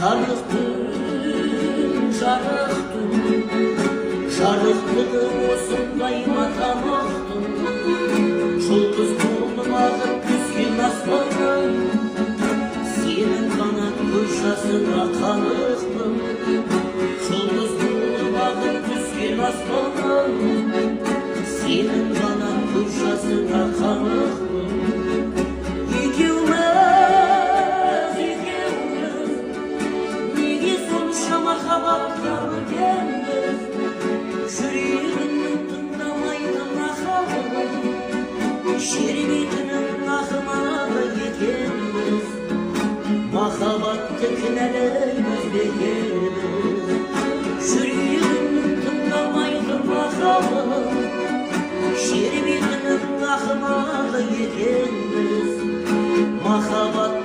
Жарықтың осындай матамақтың жұлдыз толып ағып түскен аспаннан сенің ғана көз жасыңа қанықтым. Жұлдыз толып ағып түскен аспаннан сенің ғана көз жасыңа қанықтым. Екеуміз неге сонша махаббатқа өтеміз? Жүрегімнің тыңдамайды махаббат, жер бетінің ақымағы екенбіз. Махаббатты кінәлаймыз бекербіз. Жүрегімнің тыңдамайды махаббат, жер бетінің ақымағы екенбіз. Махаббат